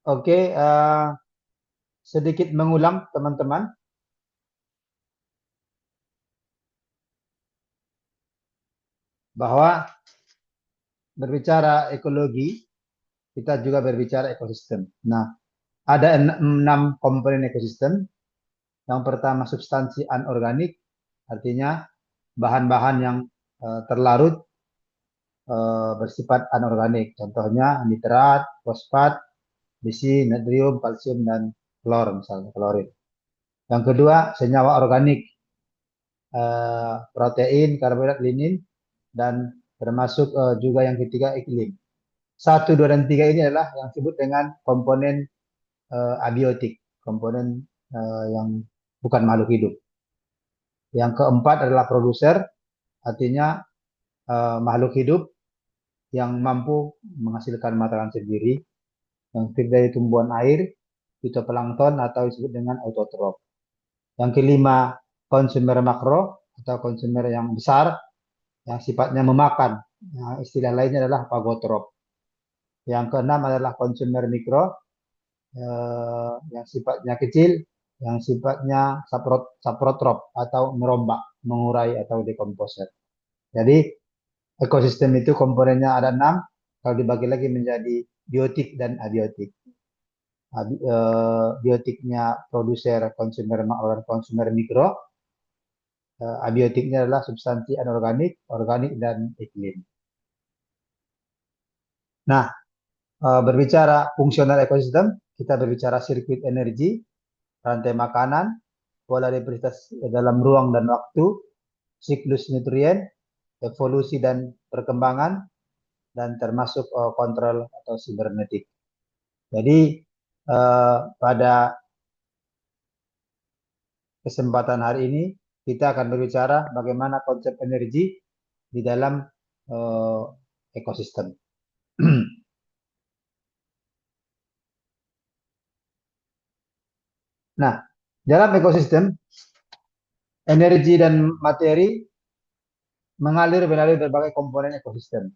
Oke, sedikit mengulang teman-teman bahwa berbicara ekologi, kita juga berbicara ekosistem. Nah, ada enam komponen ekosistem. Yang pertama substansi anorganik, artinya bahan-bahan yang terlarut bersifat anorganik. Contohnya nitrat, fosfat, besi, natrium, kalsium, dan klor misalnya, klorin. Yang kedua senyawa organik, protein, karbohidrat, linin, dan termasuk juga yang ketiga iklim. Satu, dua, dan tiga ini adalah yang disebut dengan komponen abiotik, komponen yang bukan makhluk hidup. Yang keempat adalah produser, artinya makhluk hidup yang mampu menghasilkan makanan sendiri, yang terdiri dari tumbuhan air, fitoplankton atau disebut dengan autotrof. Yang kelima, konsumer makro atau konsumer yang besar, yang sifatnya memakan. Nah, istilah lainnya adalah pagotrop. Yang keenam adalah konsumer mikro, yang sifatnya kecil, yang sifatnya saprotrop atau merombak, mengurai atau dekomposer. Jadi ekosistem itu komponennya ada enam, kalau dibagi lagi menjadi biotik dan abiotik. Biotiknya produser, konsumer makro, dan konsumer mikro. Abiotiknya adalah substansi anorganik, organik, dan iklim. Nah, berbicara fungsional ekosistem, kita berbicara sirkuit energi, rantai makanan, polaritas dalam ruang dan waktu, siklus nutrien, evolusi dan perkembangan, dan termasuk kontrol atau sibernetik. Jadi pada kesempatan hari ini kita akan berbicara bagaimana konsep energi di dalam ekosistem. Nah, dalam ekosistem energi dan materi mengalir melalui berbagai komponen ekosistem,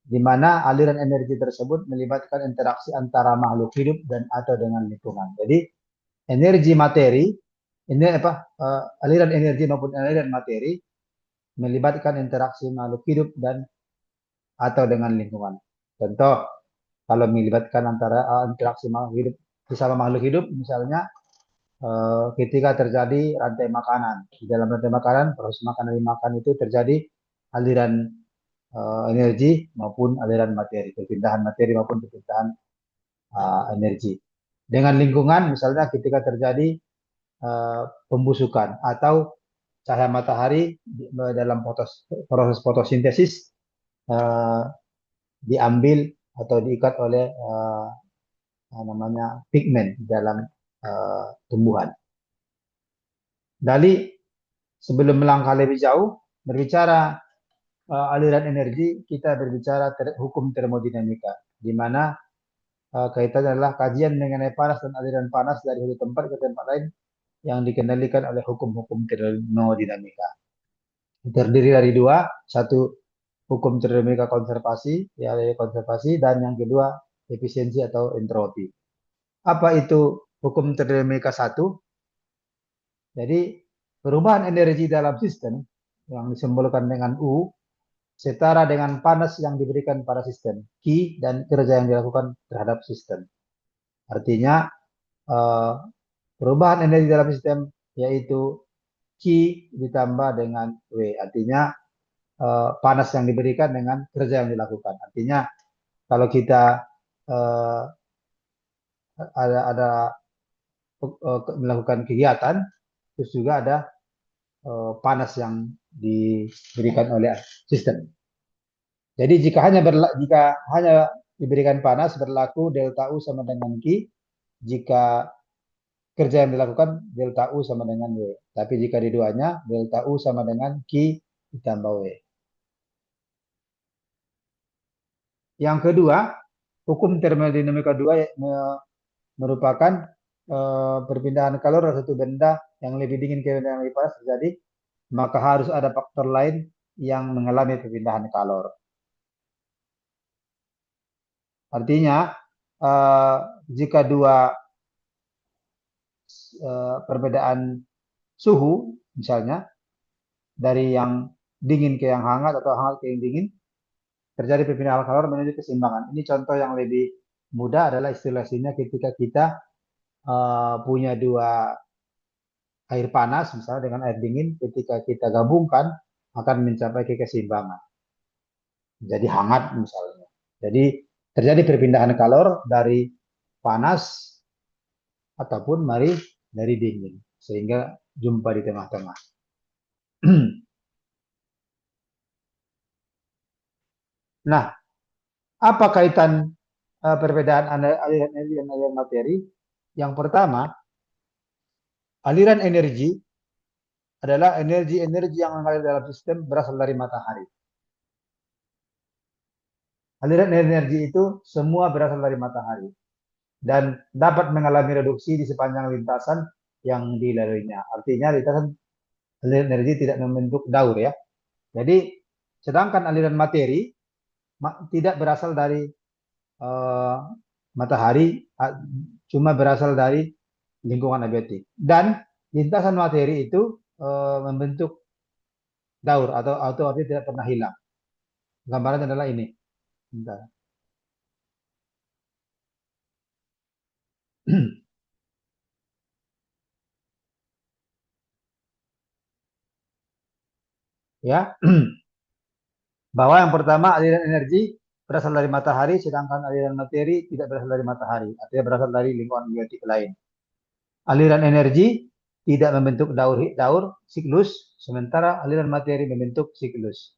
di mana aliran energi tersebut melibatkan interaksi antara makhluk hidup dan atau dengan lingkungan. Jadi energi materi ini aliran energi maupun aliran materi melibatkan interaksi makhluk hidup dan atau dengan lingkungan. Contoh, kalau melibatkan antara interaksi makhluk hidup bersama makhluk hidup, misalnya ketika terjadi rantai makanan. Di dalam rantai makanan, proses makan dari makan itu terjadi aliran energi maupun aliran materi, perpindahan materi maupun perpindahan energi. Dengan lingkungan, misalnya ketika terjadi pembusukan atau cahaya matahari dalam proses fotosintesis diambil atau diikat oleh namanya pigmen dalam tumbuhan. Dari sebelum melangkah lebih jauh, berbicara aliran energi, kita berbicara hukum termodinamika, di mana kaitannya adalah kajian mengenai panas dan aliran panas dari satu tempat ke tempat lain yang dikendalikan oleh hukum-hukum termodinamika. Terdiri dari dua, satu hukum termodinamika konservasi, yaitu konservasi, dan yang kedua efisiensi atau entropi. Apa itu hukum termodinamika satu? Jadi perubahan energi dalam sistem yang disimbolkan dengan U setara dengan panas yang diberikan pada sistem, Q, dan kerja yang dilakukan terhadap sistem. Artinya perubahan energi dalam sistem yaitu Q ditambah dengan W. Artinya panas yang diberikan dengan kerja yang dilakukan. Artinya kalau kita ada melakukan kegiatan, terus juga ada panas yang diberikan oleh sistem. Jadi jika hanya diberikan panas berlaku delta U sama dengan Q. Jika kerja yang dilakukan delta U sama dengan W. Tapi jika di duanya delta U sama dengan Q ditambah W. Yang kedua, hukum termodinamika 2 merupakan perpindahan kalor dari satu benda yang lebih dingin ke benda yang lebih panas terjadi, maka harus ada faktor lain yang mengalami perpindahan kalor. Artinya eh, jika dua perbedaan suhu, misalnya dari yang dingin ke yang hangat atau hangat ke yang dingin, terjadi perpindahan kalor menuju keseimbangan. Ini contoh yang lebih mudah adalah istilahnya ketika kita punya dua air panas, misalnya dengan air dingin, ketika kita gabungkan akan mencapai ke keseimbangan. Jadi hangat misalnya. Jadi terjadi perpindahan kalor dari panas ataupun dari dingin, sehingga jumpa di tengah-tengah. Nah, apa kaitan perbedaan aliran energi dan aliran materi? Yang pertama, aliran energi adalah energi-energi yang mengalir dalam sistem berasal dari matahari. Aliran energi itu semua berasal dari matahari dan dapat mengalami reduksi di sepanjang lintasan yang dilaluinya. Artinya lintasan aliran energi tidak membentuk daur ya. Jadi sedangkan aliran materi tidak berasal dari uh, matahari, cuma berasal dari lingkungan abiotik. Dan lintasan materi itu membentuk daur atau artinya tidak pernah hilang. Gambaran adalah ini. Bentar. Ya, bahwa yang pertama aliran energi berasal dari matahari, sedangkan aliran materi tidak berasal dari matahari, artinya berasal dari lingkungan biotik lain. Aliran energi tidak membentuk daur siklus, sementara aliran materi membentuk siklus.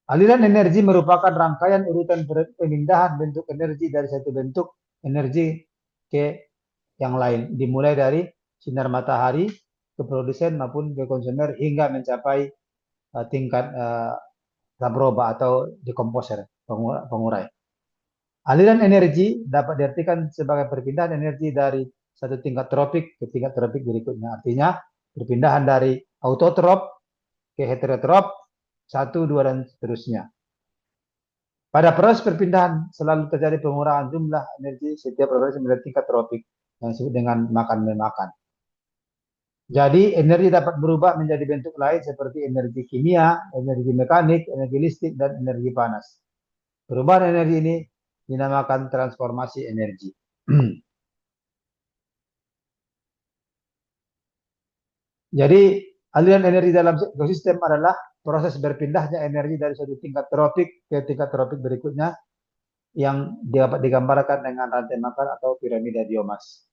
Aliran energi merupakan rangkaian urutan pemindahan bentuk energi dari satu bentuk energi ke yang lain, dimulai dari sinar matahari ke produsen maupun ke konsumer hingga mencapai tingkat sabroba atau dekomposer, pengurai. Aliran energi dapat diartikan sebagai perpindahan energi dari satu tingkat tropik ke tingkat tropik berikutnya. Artinya perpindahan dari autotrop ke heterotrop, satu, dua, dan seterusnya. Pada proses perpindahan selalu terjadi pengurangan jumlah energi setiap organisme dari tingkat tropik yang disebut dengan makan-memakan. Jadi energi dapat berubah menjadi bentuk lain seperti energi kimia, energi mekanik, energi listrik, dan energi panas. Perubahan energi ini dinamakan transformasi energi. Jadi aliran energi dalam ekosistem adalah proses berpindahnya energi dari suatu tingkat tropik ke tingkat tropik berikutnya yang dapat digambarkan dengan rantai makan atau piramida biomas.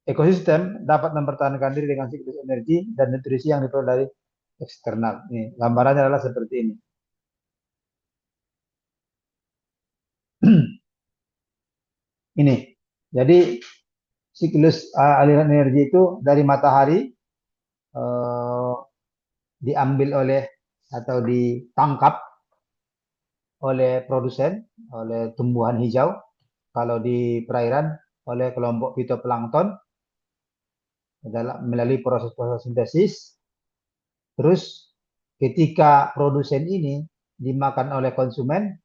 Ekosistem dapat mempertahankan diri dengan siklus energi dan nutrisi yang diperoleh dari eksternal. Nih, gambarannya adalah seperti ini. Ini. Jadi siklus aliran energi itu dari matahari uh, diambil oleh atau ditangkap oleh produsen, oleh tumbuhan hijau. Kalau di perairan oleh kelompok fitoplankton melalui proses-proses sintesis. Terus ketika produsen ini dimakan oleh konsumen,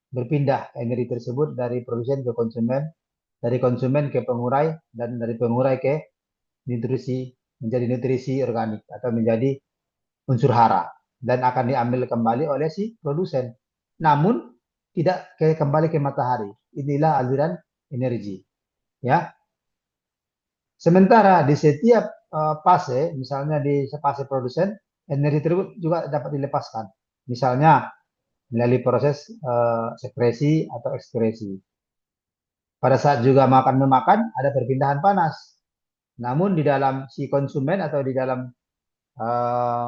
berpindah energi tersebut dari produsen ke konsumen, dari konsumen ke pengurai, dan dari pengurai ke nutrisi, menjadi nutrisi organik atau menjadi unsur hara dan akan diambil kembali oleh si produsen. Namun tidak kembali ke matahari. Inilah aliran energi. Ya. Sementara di setiap fase, misalnya di fase produsen, energi tersebut juga dapat dilepaskan. Misalnya melalui proses sekresi atau ekskresi. Pada saat juga makan-memakan ada perpindahan panas. Namun di dalam si konsumen atau di dalam uh,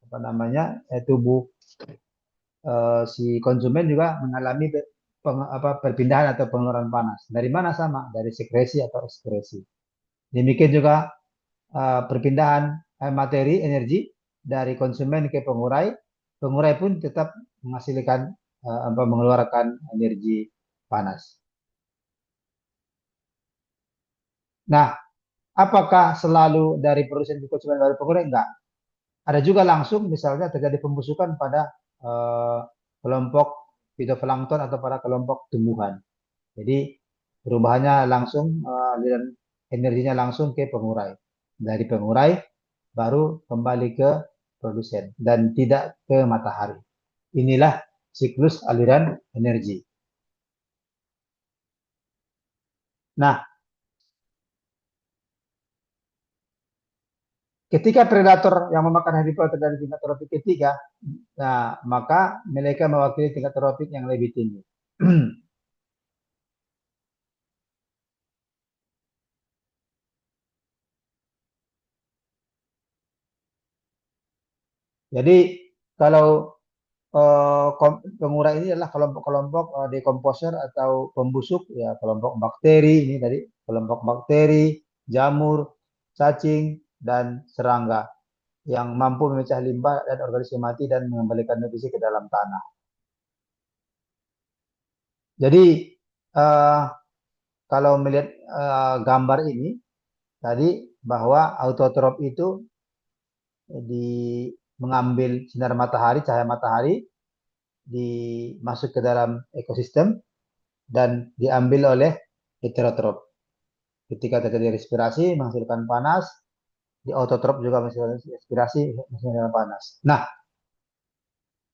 apa namanya tubuh si konsumen juga mengalami perpindahan atau pengeluaran panas. Dari mana sama? Dari sekresi atau ekskresi. Demikian juga perpindahan materi energi dari konsumen ke pengurai. Pengurai pun tetap menghasilkan mengeluarkan energi panas. Nah, apakah selalu dari produsen ke konsumen dari pengurai? Enggak. Ada juga langsung misalnya terjadi pembusukan pada eh, kelompok fitoplankton atau pada kelompok tumbuhan. Jadi perubahannya langsung aliran energinya langsung ke pengurai. Dari pengurai baru kembali ke produsen dan tidak ke matahari. Inilah siklus aliran energi. Nah, ketika predator yang memakan habitat dari tingkat tropik ketiga, nah, maka mereka mewakili tingkat tropik yang lebih tinggi. Jadi kalau pengurai ini adalah kelompok-kelompok decomposer atau pembusuk, ya kelompok bakteri ini tadi, kelompok bakteri, jamur, cacing, dan serangga yang mampu memecah limbah dan organisme mati dan mengembalikan nutrisi ke dalam tanah. Jadi eh, kalau melihat gambar ini tadi bahwa autotrof itu di mengambil sinar matahari, cahaya matahari, dimasuk ke dalam ekosistem dan diambil oleh heterotrof. Ketika terjadi respirasi menghasilkan panas, di autotrof juga menghasilkan respirasi menghasilkan panas. Nah,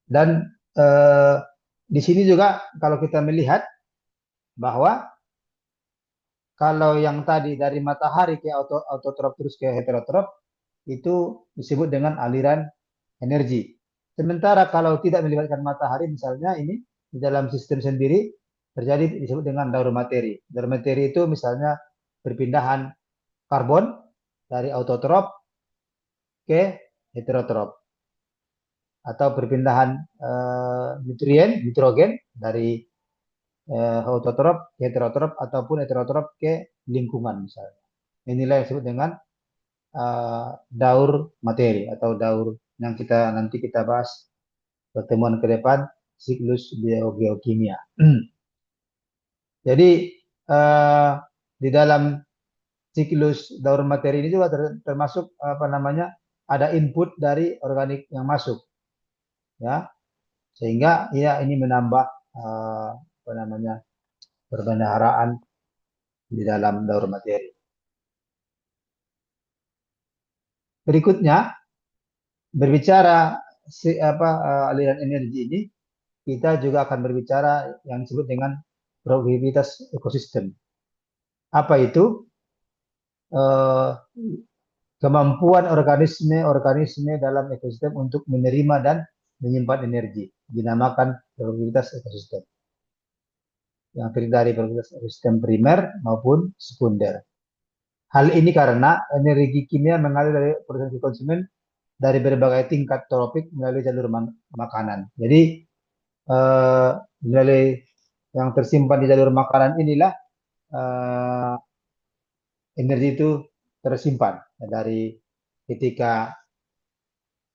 dan eh, di sini juga kalau kita melihat bahwa kalau yang tadi dari matahari ke autotrof terus ke heterotrof itu disebut dengan aliran energi. Sementara kalau tidak melibatkan matahari misalnya ini di dalam sistem sendiri terjadi disebut dengan daur materi. Daur materi itu misalnya perpindahan karbon dari autotrof ke heterotrof atau perpindahan nitrogen dari autotrof ke heterotrof ataupun heterotrof ke lingkungan misalnya. Inilah yang disebut dengan daur materi atau daur yang nanti kita bahas pertemuan ke depan siklus biogeokimia. Jadi uh, di dalam siklus daur materi ini juga termasuk apa namanya ada input dari organik yang masuk, ya sehingga ya ini menambah apa namanya perbendaharaan di dalam daur materi. Berikutnya berbicara aliran energi ini kita juga akan berbicara yang disebut dengan produktivitas ekosistem. Apa itu? Eh, Kemampuan organisme-organisme dalam ekosistem untuk menerima dan menyimpan energi dinamakan produktivitas ekosistem. Yang terdiri dari produktivitas ekosistem primer maupun sekunder. Hal ini karena energi kimia mengalir dari produksi konsumen dari berbagai tingkat tropik melalui jalur makanan. Jadi melalui yang tersimpan di jalur makanan inilah eh, energi itu tersimpan dari ketika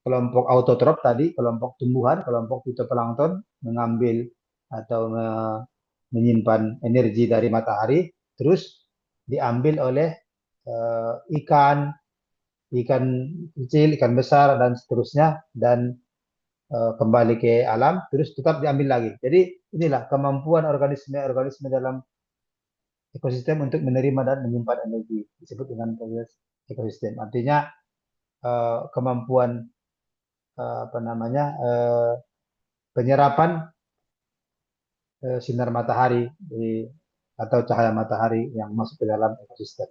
kelompok autotrof tadi, kelompok tumbuhan, kelompok fitoplankton mengambil atau menyimpan energi dari matahari, terus diambil oleh ikan, ikan kecil, ikan besar, dan seterusnya, dan kembali ke alam, terus tetap diambil lagi. Jadi inilah kemampuan organisme-organisme dalam ekosistem untuk menerima dan menyimpan energi disebut dengan proses ekosistem. Artinya kemampuan apa namanya penyerapan sinar matahari atau cahaya matahari yang masuk ke dalam ekosistem.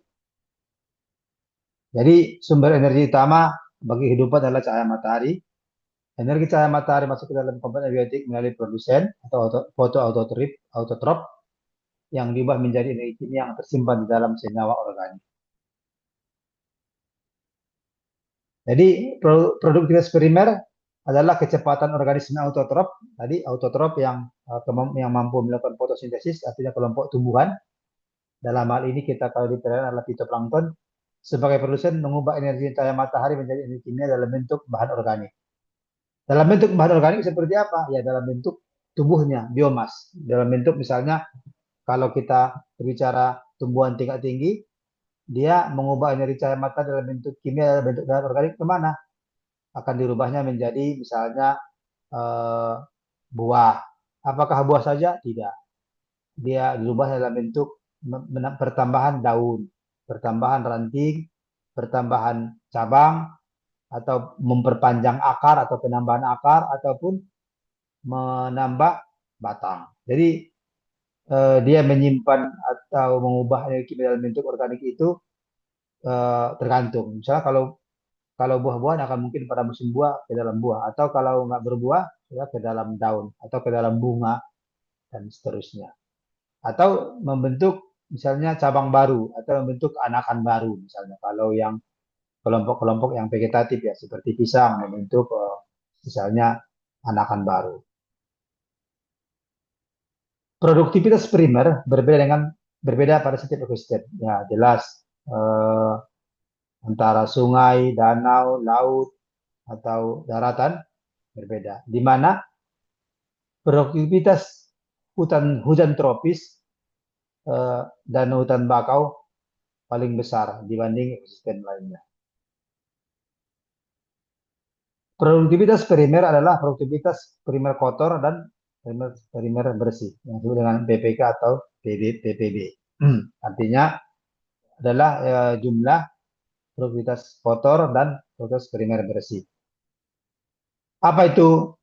Jadi sumber energi utama bagi kehidupan adalah cahaya matahari. Energi cahaya matahari masuk ke dalam komponen abiotik melalui produsen atau autotrof yang diubah menjadi energi kimia yang tersimpan di dalam senyawa organik. Jadi produktivitas primer adalah kecepatan organisme autotrof. Tadi autotrof yang mampu melakukan fotosintesis, artinya kelompok tumbuhan. Dalam hal ini kita kalau di perairan adalah fitoplankton sebagai produsen mengubah energi cahaya matahari menjadi energi kimia dalam bentuk bahan organik. Dalam bentuk bahan organik seperti apa? Ya dalam bentuk tubuhnya, biomas. Dalam bentuk misalnya kalau kita berbicara tumbuhan tingkat tinggi, dia mengubah energi cahaya matahari dalam bentuk kimia dalam bentuk bahan organik kemana? Akan dirubahnya menjadi misalnya eh, buah. Apakah buah saja? Tidak. Dia dirubah dalam bentuk pertambahan daun, pertambahan ranting, pertambahan cabang, atau memperpanjang akar atau penambahan akar, ataupun menambah batang. Jadi dia menyimpan atau mengubah energi dalam bentuk organik itu tergantung. Misalnya kalau buah-buahan akan mungkin pada musim buah ke dalam buah, atau kalau nggak berbuah ya ke dalam daun atau ke dalam bunga dan seterusnya. Atau membentuk misalnya cabang baru atau membentuk anakan baru misalnya kalau yang kelompok-kelompok yang vegetatif ya seperti pisang membentuk misalnya anakan baru. Produktivitas primer berbeda pada setiap ekosistem. Ya jelas eh, antara sungai, danau, laut atau daratan berbeda. Di mana produktivitas hujan tropis dan hutan bakau paling besar dibanding ekosistem lainnya. Produktivitas primer adalah produktivitas primer kotor dan primer bersih yang disebut dengan PPK atau PPB. Artinya adalah jumlah produktivitas kotor dan produktivitas primer bersih. Apa itu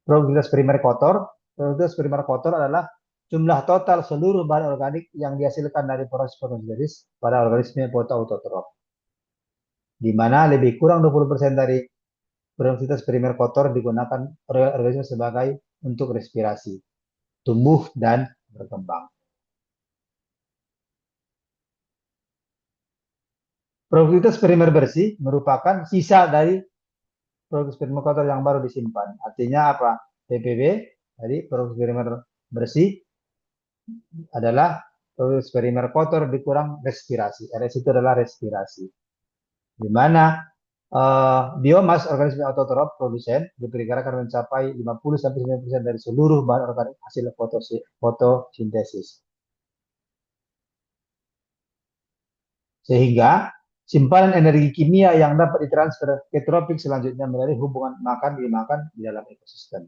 produktivitas primer kotor? Produktivitas primer kotor adalah jumlah total seluruh bahan organik yang dihasilkan dari proses fotosintesis pada organisme fotoautotrof, di mana lebih kurang 20% dari produktivitas primer kotor digunakan organisme sebagai untuk respirasi, tumbuh, dan berkembang. Produktivitas primer bersih merupakan sisa dari produktivitas primer kotor yang baru disimpan. Artinya apa? PPB, jadi produktivitas primer bersih adalah produktivitas primer kotor dikurang respirasi. RS itu adalah respirasi. Di mana biomas organisme autotrof produsen diperkirakan mencapai 50-90% dari seluruh bahan organik hasil fotosintesis. Sehingga simpanan energi kimia yang dapat ditransfer ke tropik selanjutnya melalui hubungan makan dimakan di dalam ekosistem.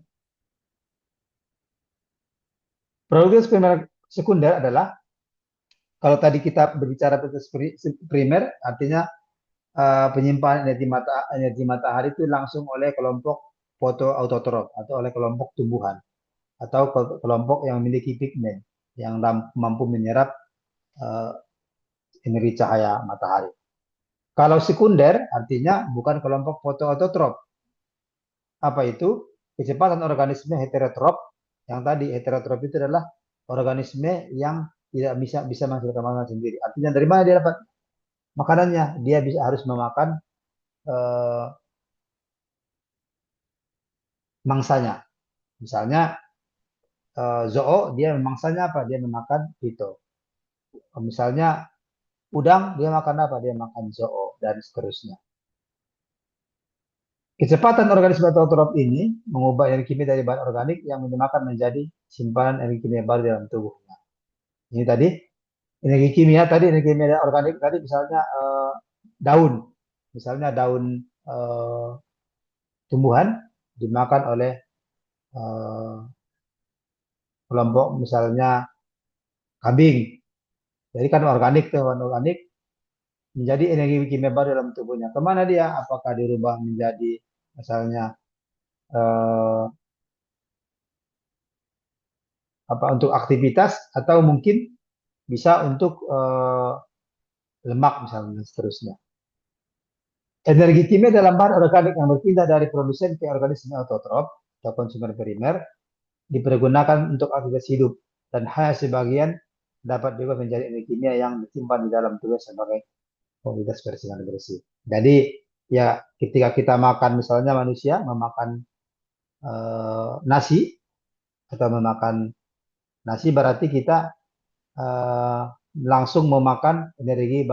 Produktivitas primer sekunder adalah kalau tadi kita berbicara produktivitas primer artinya penyimpanan energi matahari itu langsung oleh kelompok fotoautotrof atau oleh kelompok tumbuhan atau kelompok yang memiliki pigmen yang mampu menyerap uh, energi cahaya matahari. Kalau sekunder artinya bukan kelompok fotoautotrof. Apa itu? Kecepatan organisme heterotrof. Yang tadi heterotrof itu adalah organisme yang tidak bisa menghasilkan makanan sendiri. Artinya dari mana dia dapat makanannya? Dia harus memakan uh, mangsanya. Misalnya zoo dia memangsanya apa? Dia memakan itu. Misalnya udang dia makan apa? Dia makan zoo dan seterusnya. Kecepatan organisme autotrof ini mengubah energi kimia dari bahan organik yang dimakan menjadi simpanan energi kimia baru dalam tubuhnya. Ini tadi energi kimia organik tadi misalnya daun, misalnya daun eh, tumbuhan dimakan oleh eh, kelompok misalnya kambing. Jadi kan organik tuh, organik menjadi energi kimia baru dalam tubuhnya. Kemana dia? Apakah dirubah menjadi misalnya eh, apa untuk aktivitas atau mungkin bisa untuk lemak misalnya dan seterusnya. Energi kimia dalam bahan organik yang berpindah dari produsen ke organisme autotrof atau konsumer primer dipergunakan untuk aktivitas hidup dan hanya sebagian dapat juga menjadi energi kimia yang disimpan di dalam tubuh sebagai komoditas bersih. Jadi ya ketika kita makan misalnya manusia memakan nasi atau memakan nasi berarti kita eh, langsung memakan energi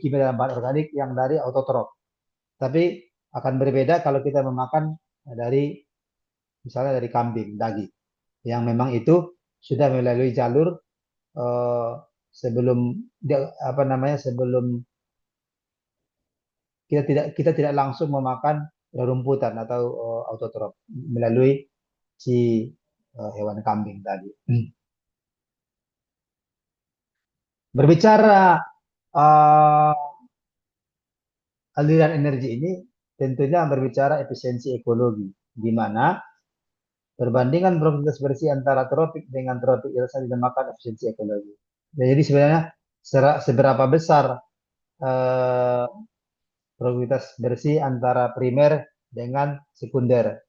kimia dalam bahan organik yang dari autotrof. Tapi akan berbeda kalau kita memakan dari misalnya dari kambing, daging, yang memang itu sudah melalui jalur eh, sebelum apa namanya sebelum kita tidak langsung memakan rerumputan atau autotrof melalui si hewan kambing tadi. Berbicara uh, aliran energi ini tentunya berbicara efisiensi ekologi, di mana perbandingan produktivitas bersih antara tropik dengan tropik itu dinamakan efisiensi ekologi. Jadi sebenarnya seberapa besar eh, produktivitas bersih antara primer dengan sekunder,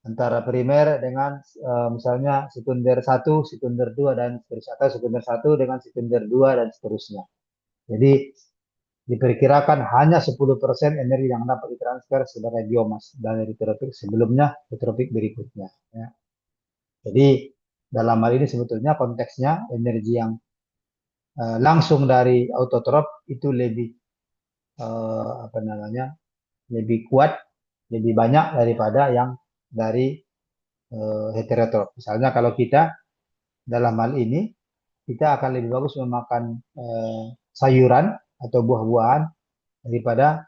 antara primer dengan misalnya sekunder satu, sekunder 2 dan seterusnya, atau sekunder satu dengan sekunder 2 dan seterusnya. Jadi diperkirakan hanya 10% energi yang dapat ditransfer sebagai biomas dari tropik sebelumnya ke tropik berikutnya. Ya. Jadi dalam hal ini sebetulnya konteksnya energi yang langsung dari autotrof itu lebih apa namanya, lebih kuat, lebih banyak daripada yang dari heterotrof. Misalnya kalau kita dalam hal ini kita akan lebih bagus memakan sayuran atau buah-buahan daripada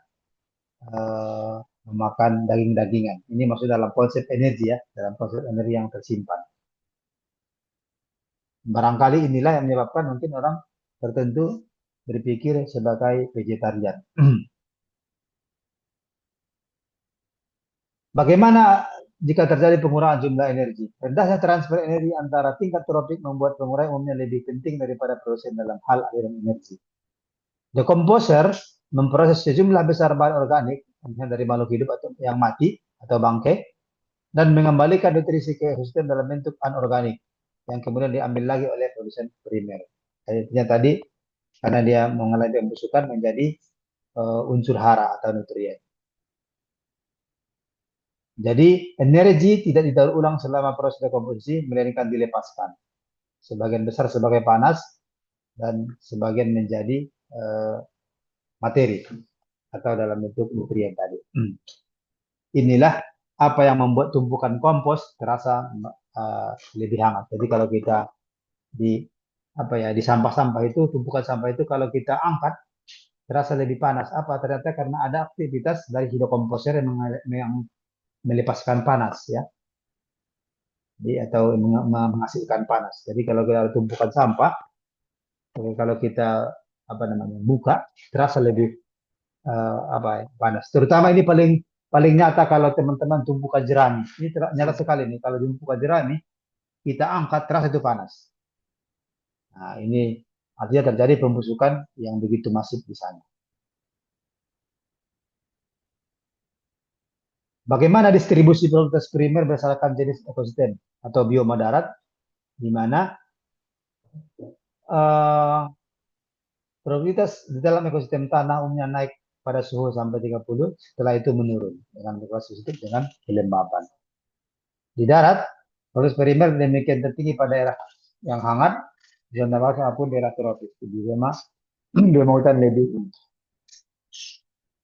eh, memakan daging-dagingan. Ini maksud dalam konsep energi ya, dalam konsep energi yang tersimpan. Barangkali inilah yang menyebabkan mungkin orang tertentu berpikir sebagai vegetarian. Bagaimana jika terjadi pengurangan jumlah energi? Rendahnya transfer energi antara tingkat tropik membuat pengurangan umumnya lebih penting daripada produsen dalam hal aliran energi. Decomposer memproses sejumlah besar bahan organik, misalnya dari makhluk hidup atau yang mati atau bangkai, dan mengembalikan nutrisi ke ekosistem dalam bentuk anorganik yang kemudian diambil lagi oleh produsen primer. Artinya tadi karena dia mengalami pembusukan menjadi unsur hara atau nutrien. Jadi energi tidak didaur ulang selama proses dekomposisi, melainkan dilepaskan. Sebagian besar sebagai panas dan sebagian menjadi materi atau dalam bentuk nutrien tadi. Inilah apa yang membuat tumpukan kompos terasa lebih hangat. Jadi kalau kita di apa ya di sampah-sampah itu, tumpukan sampah itu kalau kita angkat terasa lebih panas. Apa ternyata karena ada aktivitas dari hidrokomposer yang melepaskan panas ya. Jadi, atau menghasilkan panas. Jadi kalau kita ada tumpukan sampah, kalau kita apa namanya buka terasa lebih apa ya, panas. Terutama ini paling paling nyata kalau teman-teman tumpukan jerami. Ini nyata sekali nih kalau tumpukan jerami kita angkat terasa itu panas. Nah, ini artinya terjadi pembusukan yang begitu masif di sana. Bagaimana distribusi produktivitas primer berdasarkan jenis ekosistem atau bioma darat, di mana uh, produktivitas di dalam ekosistem tanah umumnya naik pada suhu sampai 30, setelah itu menurun dengan berbasis dengan kelembapan. Di darat, produktivitas primer demikian tertinggi pada daerah yang hangat, di zona bawah maupun daerah tropis. Di bioma hutan lebih tinggi.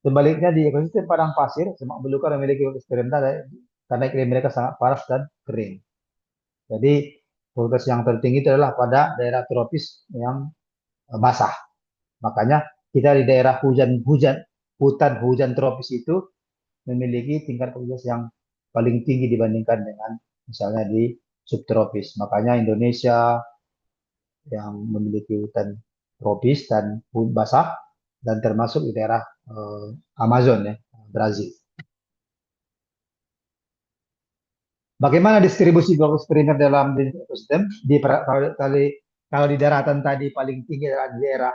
Sebaliknya di ekosistem padang pasir, semak belukar memiliki produktivitas rendah karena iklim mereka sangat panas dan kering. Jadi produktivitas yang tertinggi itu adalah pada daerah tropis yang basah. Makanya kita di daerah hujan-hujan, hutan hujan tropis itu memiliki tingkat produktivitas yang paling tinggi dibandingkan dengan misalnya di subtropis. Makanya Indonesia yang memiliki hutan tropis dan basah dan termasuk di daerah Amazon ya, Brazil. Bagaimana distribusi blok primer dalam ekosistem? Kalau di daratan tadi paling tinggi adalah di daerah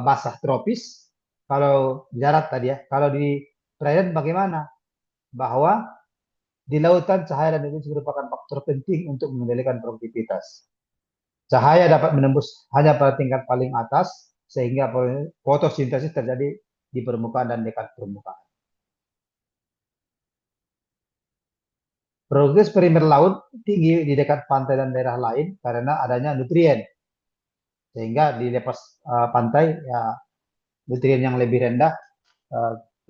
basah tropis. Kalau di darat tadi ya, kalau di perairan bagaimana? Bahwa di lautan cahaya dan nutrisi merupakan faktor penting untuk mengendalikan produktivitas. Cahaya dapat menembus hanya pada tingkat paling atas sehingga fotosintesis terjadi di permukaan dan dekat permukaan. Produktivitas primer laut tinggi di dekat pantai dan daerah lain karena adanya nutrien. Sehingga di lepas pantai ya nutrien yang lebih rendah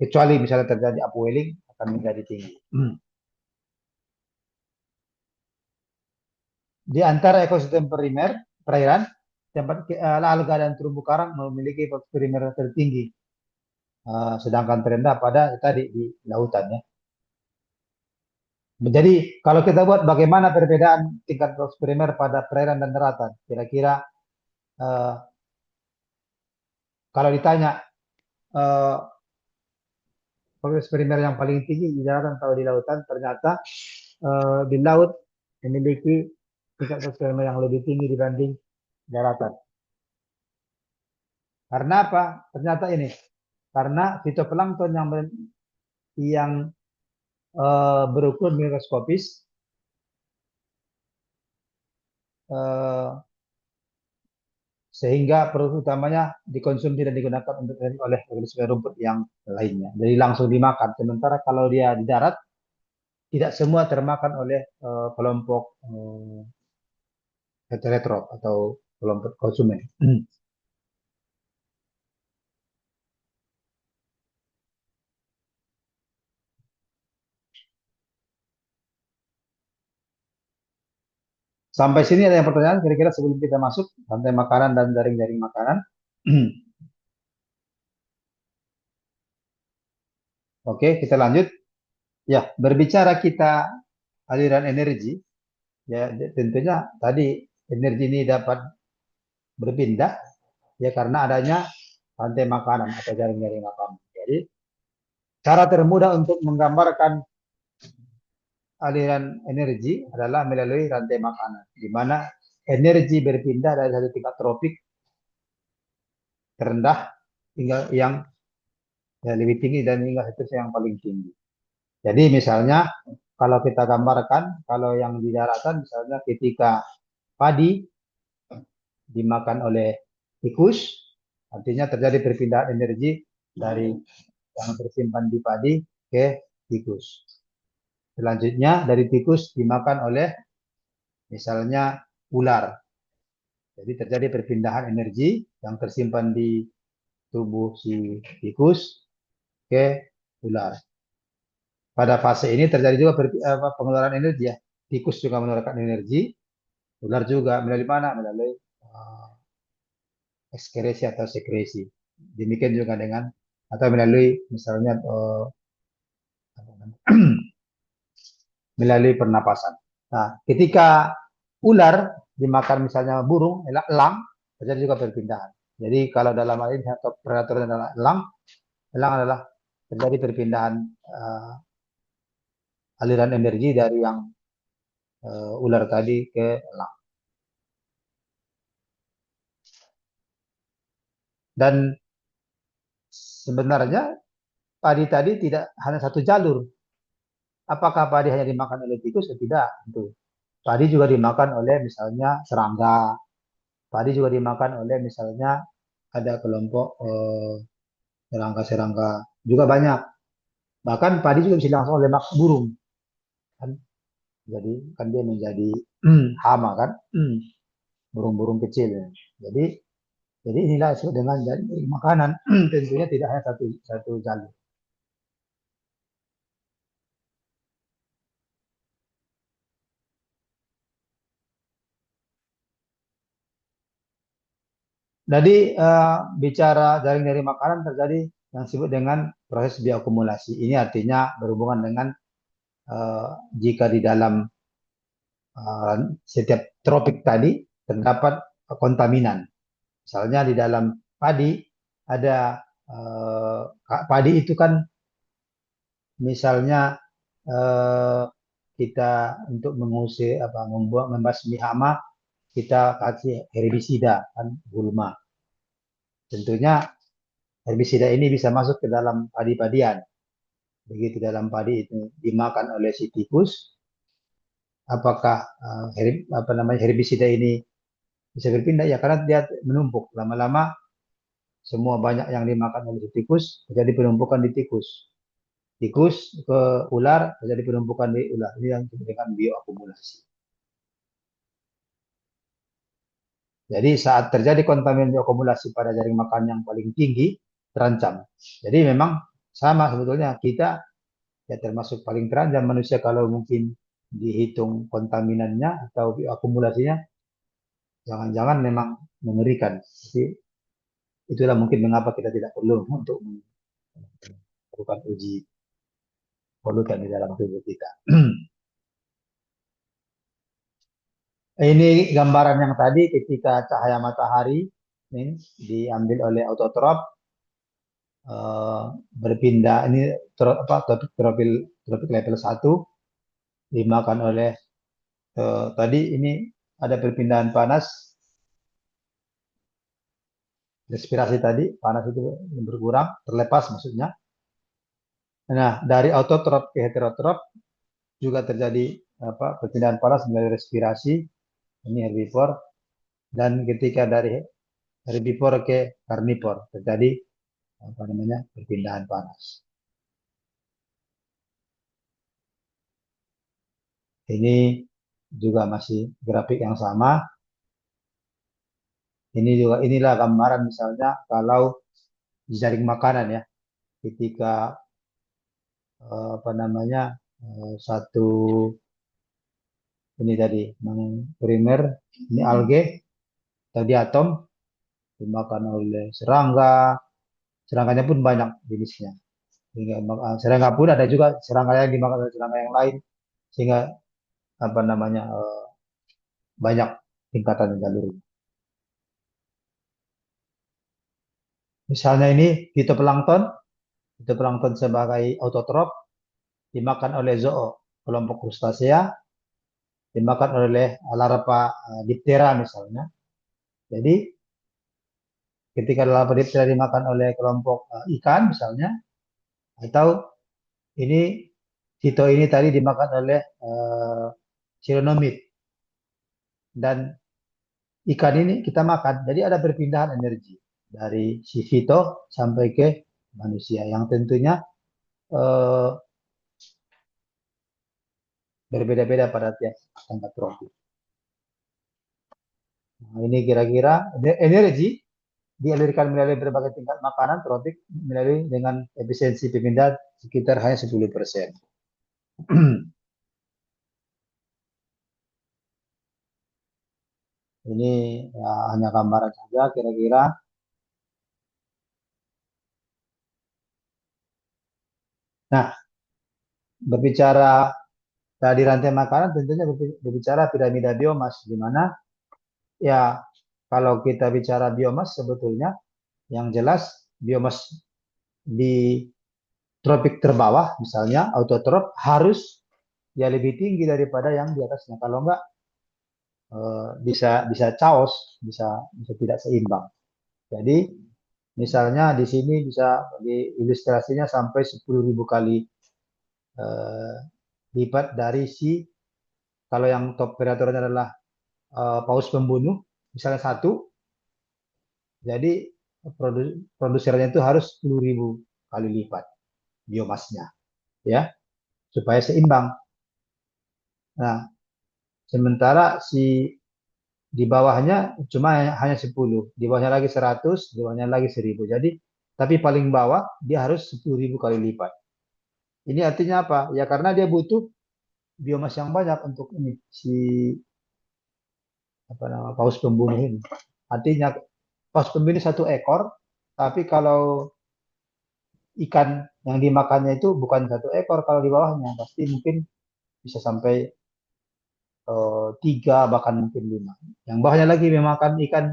kecuali misalnya terjadi upwelling akan menjadi tinggi. Di antara ekosistem primer perairan tempat alga dan terumbu karang memiliki primer tertinggi sedangkan terendah pada tadi di lautan ya. Jadi kalau kita buat bagaimana perbedaan tingkat proses primer pada perairan dan daratan, kira-kira eh, kalau ditanya eh, proses primer yang paling tinggi di daratan atau di lautan, ternyata di laut memiliki tingkat proses primer yang lebih tinggi dibanding daratan. Karena apa? Ternyata ini, karena fitoplankton yang berukur mikroskopis eh, sehingga produk utamanya dikonsumsi dan digunakan untuk oleh organisme rumput yang lainnya. Jadi langsung dimakan. Sementara kalau dia di darat, tidak semua termakan oleh kelompok heterotrof atau kelompok konsumen. Sampai sini ada yang pertanyaan kira-kira sebelum kita masuk rantai makanan dan jaring-jaring makanan. Oke, kita lanjut. Ya, berbicara kita aliran energi, ya tentunya tadi energi ini dapat berpindah ya karena adanya rantai makanan atau jaring-jaring makanan. Jadi cara termudah untuk menggambarkan aliran energi adalah melalui rantai makanan, di mana energi berpindah dari satu tingkat tropik terendah hingga yang ya, lebih tinggi dan hingga seterusnya yang paling tinggi. Jadi misalnya kalau kita gambarkan, kalau yang di daratan misalnya ketika padi dimakan oleh tikus, artinya terjadi perpindahan energi dari yang tersimpan di padi ke tikus. Selanjutnya dari tikus dimakan oleh misalnya ular. Jadi terjadi perpindahan energi yang tersimpan di tubuh si tikus ke ular. Pada fase ini terjadi juga pengeluaran energi ya. Tikus juga mengeluarkan energi, ular juga melalui mana? Melalui ekskresi atau sekresi. Demikian juga dengan atau melalui misalnya melalui pernapasan. Nah, ketika ular dimakan misalnya burung, elang, terjadi juga perpindahan. Jadi kalau dalam hal ini atau predator adalah elang, elang adalah terjadi perpindahan aliran energi dari yang ular tadi ke elang. Dan sebenarnya padi tadi tidak hanya satu jalur. Apakah padi hanya dimakan oleh tikus atau tidak? Tentu. Padi juga dimakan oleh misalnya serangga. Padi juga dimakan oleh misalnya ada kelompok serangga-serangga juga banyak. Bahkan padi juga bisa langsung oleh burung kan. Jadi kan dia menjadi hama kan, burung-burung kecil. Jadi jadi inilah disebut dengan dari makanan. Tentunya tidak hanya satu satu jalur. Jadi bicara jaring dari makanan terjadi yang disebut dengan proses bioakumulasi. Ini artinya berhubungan dengan eh, jika di dalam setiap tropik tadi terdapat kontaminan. Misalnya di dalam padi ada padi itu kan misalnya eh, kita untuk mengusir apa membuat membasmi hama kita kasih herbisida kan gulma. Tentunya herbisida ini bisa masuk ke dalam padi-padian. Begitu dalam padi itu dimakan oleh si tikus, apakah apa namanya herbisida ini bisa berpindah ya karena dia menumpuk lama-lama semua banyak yang dimakan oleh si tikus terjadi penumpukan di tikus. Tikus ke ular terjadi penumpukan di ular. Ini yang disebut dengan bioakumulasi. Jadi saat terjadi kontaminasi bioakumulasi pada jaring makan yang paling tinggi terancam. Jadi memang sama sebetulnya kita ya termasuk paling terancam manusia kalau mungkin dihitung kontaminannya atau bioakumulasinya jangan-jangan memang mengerikan. Jadi itulah mungkin mengapa kita tidak perlu untuk bukan uji polutan di dalam tubuh kita. Ini gambaran yang tadi ketika cahaya matahari ini diambil oleh autotrop, eh, berpindah ini tropik level 1 dimakan oleh tadi ini ada perpindahan panas, respirasi tadi panas itu berkurang, terlepas maksudnya. Nah, dari autotrop ke heterotrop juga terjadi perpindahan panas melalui respirasi, ini herbivor, dan ketika dari herbivor ke karnivor terjadi perpindahan panas. Ini juga masih grafik yang sama. Ini juga inilah gambaran misalnya kalau jaring makanan ya, ketika satu ini tadi primer, ini alge tadi atom dimakan oleh serangga, serangkanya pun banyak jenisnya. Sehingga serangga pun ada juga serangga yang dimakan oleh serangga yang lain, sehingga banyak tingkatan jalur. Misalnya ini fitoplankton sebagai autotrop dimakan oleh zoo, kelompok krustasea, dimakan oleh larva diptera misalnya. Jadi ketika larva diptera dimakan oleh kelompok ikan misalnya, atau ini fito ini tadi dimakan oleh chironomid dan ikan ini kita makan. Jadi ada perpindahan energi dari si fito sampai ke manusia yang tentunya eh, berbeda-beda pada tiap tempat tropis. Nah, ini kira-kira energi dialirkan melalui berbagai tingkat makanan tropik melalui dengan efisiensi pemindahan sekitar hanya 10%. Ini ya, hanya gambaran saja kira-kira. Nah, berbicara di rantai makanan tentunya berbicara piramida biomas di mana ya kalau kita bicara biomas sebetulnya yang jelas biomas di tropik terbawah misalnya autotrop harus ya lebih tinggi daripada yang di atasnya. Kalau enggak bisa bisa chaos, bisa tidak seimbang. Jadi misalnya di sini bisa di ilustrasinya sampai 10.000 kali eh, lipat dari si kalau yang top predatornya adalah paus pembunuh misalnya satu, jadi produsernya itu harus 10.000 kali lipat biomasnya ya supaya seimbang. Nah, sementara si di bawahnya cuma hanya 10, di bawahnya lagi 100, di bawahnya lagi 1000. Jadi tapi paling bawah dia harus 10.000 kali lipat. Ini artinya apa? Ya karena dia butuh biomas yang banyak untuk ini si paus pembunuh ini. Artinya paus pembunuh satu ekor, tapi kalau ikan yang dimakannya itu bukan satu ekor, kalau di bawahnya pasti mungkin bisa sampai 3 bahkan mungkin 5. Yang bawahnya lagi memakan ikan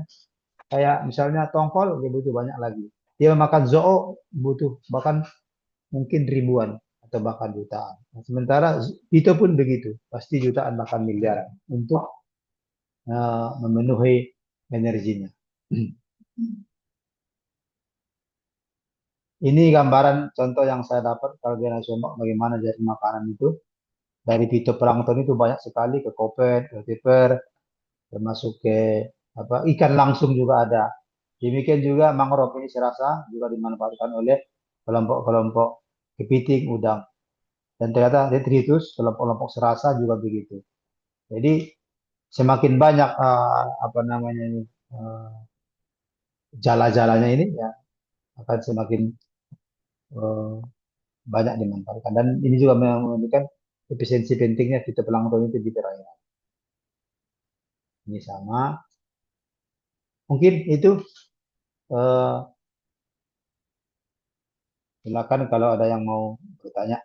kayak misalnya tongkol dia butuh banyak lagi. Dia memakan zoo butuh bahkan mungkin ribuan atau bahkan jutaan. Nah, sementara itu pun begitu, pasti jutaan bahkan miliaran untuk memenuhi energinya. Ini gambaran contoh yang saya dapat kalau dia nasional bagaimana jadi makanan itu. Dari fitoplankton itu banyak sekali ke kopet, ke viper, termasuk ke ikan langsung juga ada. Demikian juga mangrove ini saya rasa juga dimanfaatkan oleh kelompok-kelompok kepiting, udang. Dan ternyata detritus, kelompok-kelompok serasa juga begitu. Jadi semakin banyak jala-jalanya ini ya akan semakin uh, banyak dimanfaatkan. Dan ini juga menunjukkan efisiensi pentingnya fitoplankton itu di perairan. Ini sama. Mungkin itu uh, Silakan kalau ada yang mau bertanya.